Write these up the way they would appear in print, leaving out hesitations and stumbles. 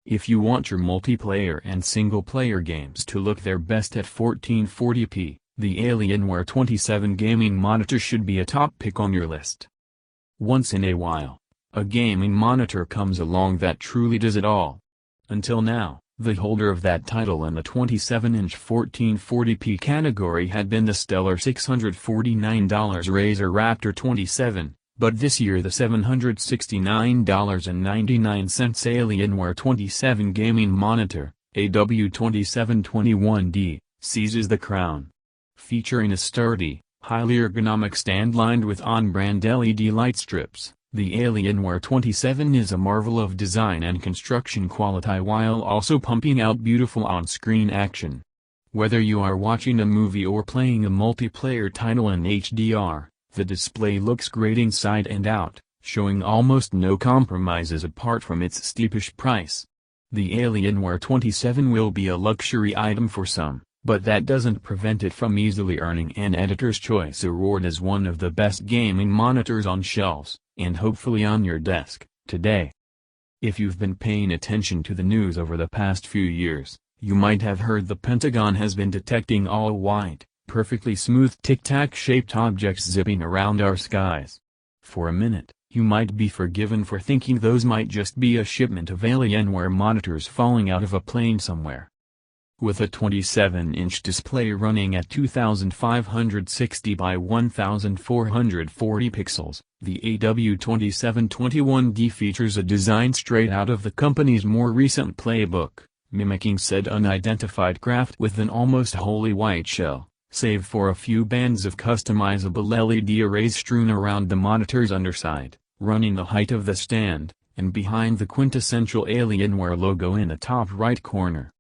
If you want your multiplayer and single-player games to look their best at 1440p, the Alienware 27 gaming monitor should be a top pick on your list. Once in a while, a gaming monitor comes along that truly does it all. Until now, the holder of that title in the 27-inch 1440p category had been the stellar $649 Razer Raptor 27, but this year the $769.99 Alienware 27 gaming monitor, AW2721D, seizes the crown. Featuring a sturdy, highly ergonomic stand lined with on-brand LED light strips, the Alienware 27 is a marvel of design and construction quality while also pumping out beautiful on-screen action. Whether you are watching a movie or playing a multiplayer title in HDR, the display looks great inside and out, showing almost no compromises apart from its steepish price. The Alienware 27 will be a luxury item for some, but that doesn't prevent it from easily earning an Editor's Choice Award as one of the best gaming monitors on shelves, and hopefully on your desk, today. If you've been paying attention to the news over the past few years, you might have heard the Pentagon has been detecting all-white, perfectly smooth tic-tac-shaped objects zipping around our skies. For a minute, you might be forgiven for thinking those might just be a shipment of Alienware monitors falling out of a plane somewhere. With a 27-inch display running at 2560 by 1440 pixels, the AW2721D features a design straight out of the company's more recent playbook, mimicking said unidentified craft with an almost wholly white shell, save for a few bands of customizable LED arrays strewn around the monitor's underside, running the height of the stand, and behind the quintessential Alienware logo in the top right corner.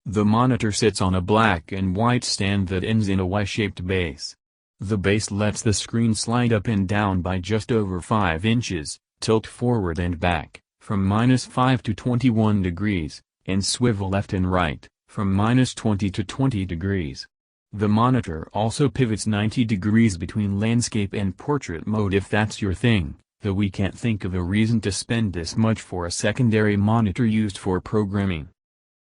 The monitor sits on a black and white stand that ends in a Y-shaped base. The base lets the screen slide up and down by just over 5 inches, tilt forward and back, from -5 to 21 degrees, and swivel left and right, from -20 to 20 degrees. The monitor also pivots 90 degrees between landscape and portrait mode if that's your thing, though we can't think of a reason to spend this much for a secondary monitor used for programming.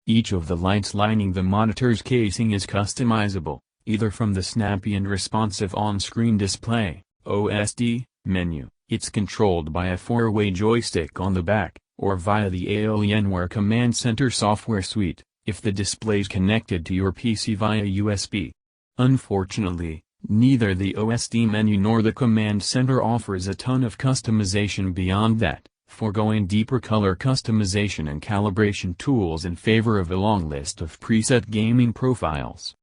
Each of the lights lining the monitor's casing is customizable, either from the snappy and responsive on-screen display, OSD, menu. It's controlled by a 4-way joystick on the back, or via the Alienware Command Center software suite, if the display's connected to your PC via USB. Unfortunately, neither the OSD menu nor the Command Center offers a ton of customization beyond that, foregoing deeper color customization and calibration tools in favor of a long list of preset gaming profiles.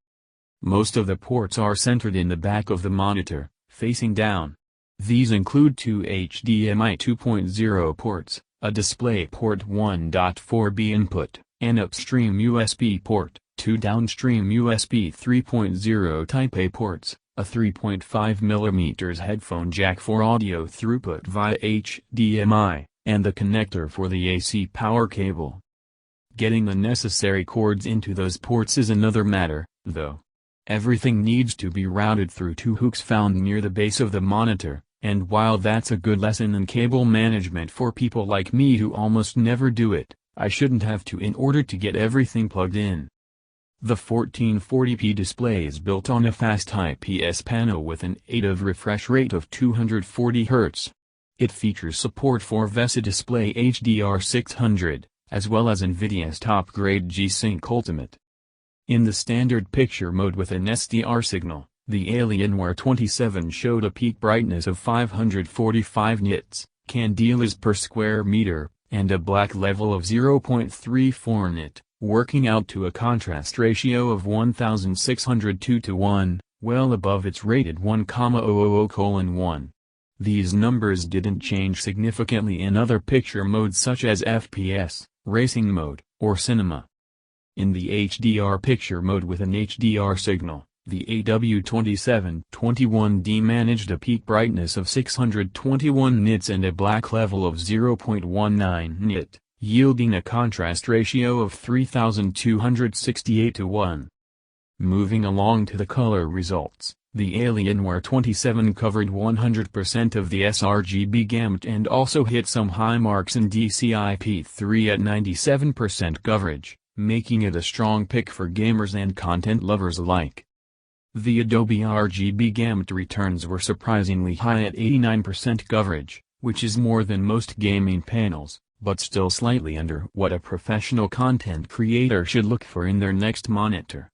Most of the ports are centered in the back of the monitor, facing down. These include 2 HDMI 2.0 ports, a DisplayPort 1.4b input, an upstream USB port, 2 downstream USB 3.0 Type-A ports, a 3.5mm headphone jack for audio throughput via HDMI, and the connector for the AC power cable. Getting the necessary cords into those ports is another matter, though. Everything needs to be routed through 2 hooks found near the base of the monitor, and while that's a good lesson in cable management for people like me who almost never do it, I shouldn't have to in order to get everything plugged in. The 1440p display is built on a fast IPS panel with an ADAV refresh rate of 240 Hz. It features support for VESA Display HDR 600, as well as NVIDIA's top-grade G-Sync Ultimate. In the standard picture mode with an SDR signal, the Alienware 27 showed a peak brightness of 545 nits, candelas per square meter, and a black level of 0.34 nit, working out to a contrast ratio of 1602:1, well above its rated 1,000:1. These numbers didn't change significantly in other picture modes such as FPS, racing mode, or cinema. In the HDR picture mode with an HDR signal, the AW2721D managed a peak brightness of 621 nits and a black level of 0.19 nit, yielding a contrast ratio of 3268:1. Moving along to the color results, The Alienware 27 covered 100% of the sRGB gamut and also hit some high marks in DCI-P3 at 97% coverage, making it a strong pick for gamers and content lovers alike. The Adobe RGB gamut returns were surprisingly high at 89% coverage, which is more than most gaming panels, but still slightly under what a professional content creator should look for in their next monitor.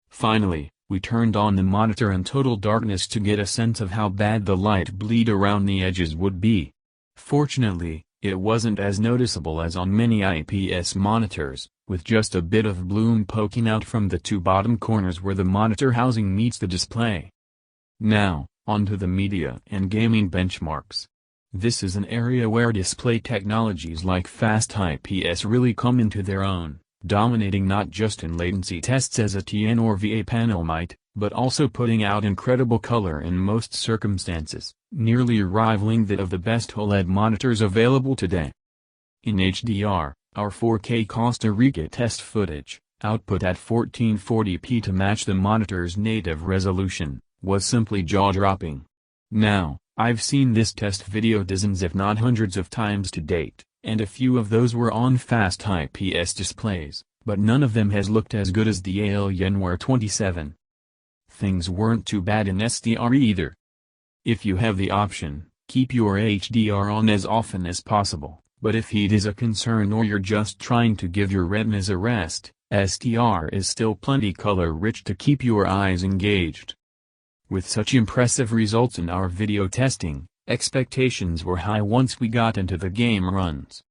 Finally, we turned on the monitor in total darkness to get a sense of how bad the light bleed around the edges would be. Fortunately, it wasn't as noticeable as on many IPS monitors, with just a bit of bloom poking out from the two bottom corners where the monitor housing meets the display. Now, onto the media and gaming benchmarks. This is an area where display technologies like fast IPS really come into their own, dominating not just in latency tests as a TN or VA panel might, but also putting out incredible color in most circumstances, nearly rivaling that of the best OLED monitors available today. In HDR, our 4K Costa Rica test footage, output at 1440p to match the monitor's native resolution, was simply jaw-dropping. Now, I've seen this test video dozens if not hundreds of times to date, and a few of those were on fast IPS displays, but none of them has looked as good as the Alienware 27. Things weren't too bad in SDR either. If you have the option, keep your HDR on as often as possible, but if heat is a concern or you're just trying to give your retinas a rest, SDR is still plenty color-rich to keep your eyes engaged. With such impressive results in our video testing, expectations were high once we got into the game runs.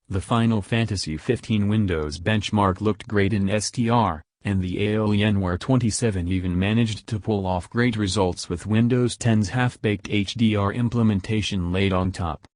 The Final Fantasy XV Windows benchmark looked great in SDR, and the Alienware 27 even managed to pull off great results with Windows 10's half-baked HDR implementation laid on top.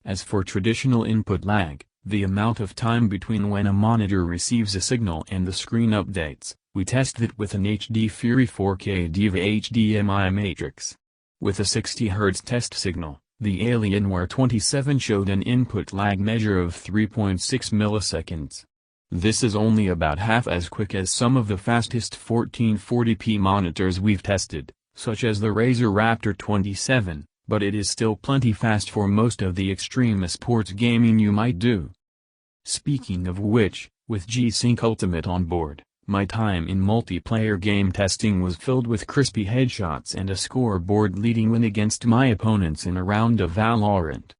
As for traditional input lag, the amount of time between when a monitor receives a signal and the screen updates, we tested it with an HD Fury 4K Diva HDMI matrix. With a 60 Hz test signal, the Alienware 27 showed an input lag measure of 3.6 milliseconds. This is only about half as quick as some of the fastest 1440p monitors we've tested, such as the Razer Raptor 27, but it is still plenty fast for most of the extreme sports gaming you might do. Speaking of which, with G-Sync Ultimate on board, my time in multiplayer game testing was filled with crispy headshots and a scoreboard-leading win against my opponents in a round of Valorant.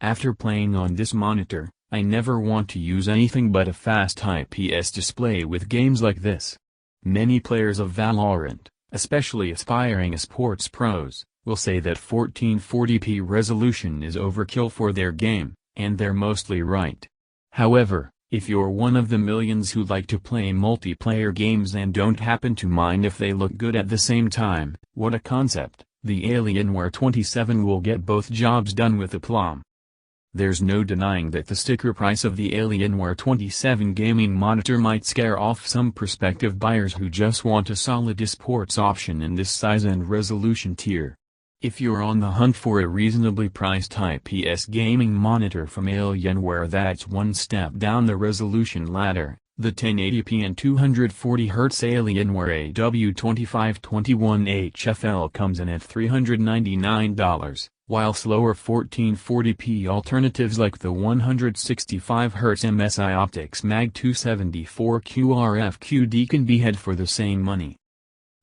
After playing on this monitor, I never want to use anything but a fast IPS display with games like this. Many players of Valorant, especially aspiring sports pros, will say that 1440p resolution is overkill for their game, and they're mostly right. However, if you're one of the millions who like to play multiplayer games and don't happen to mind if they look good at the same time, what a concept, the Alienware 27 will get both jobs done with aplomb. There's no denying that the sticker price of the Alienware 27 gaming monitor might scare off some prospective buyers who just want a solid esports option in this size and resolution tier. If you're on the hunt for a reasonably priced IPS gaming monitor from Alienware that's one step down the resolution ladder, the 1080p and 240Hz Alienware AW2721D comes in at $399, while slower 1440p alternatives like the 165Hz MSI Optics Mag 274 QRF-QD can be had for the same money.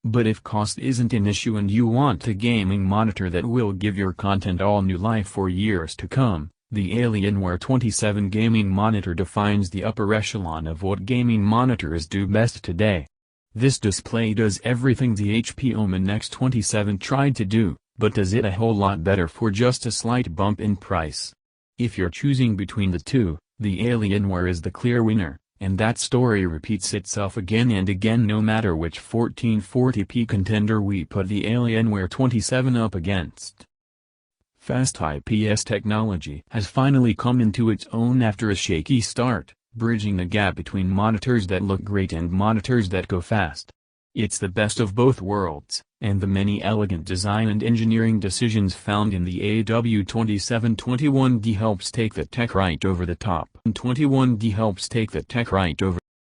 But if cost isn't an issue and you want a gaming monitor that will give your content all new life for years to come, the Alienware 27 gaming monitor defines the upper echelon of what gaming monitors do best today. This display does everything the HP Omen X27 tried to do, but does it a whole lot better for just a slight bump in price. If you're choosing between the two, the Alienware is the clear winner. And that story repeats itself again and again no matter which 1440p contender we put the Alienware 27 up against. Fast IPS technology has finally come into its own after a shaky start, bridging the gap between monitors that look great and monitors that go fast. It's the best of both worlds, and the many elegant design and engineering decisions found in the AW2721D helps take the tech right over the top. 21D helps take the tech right over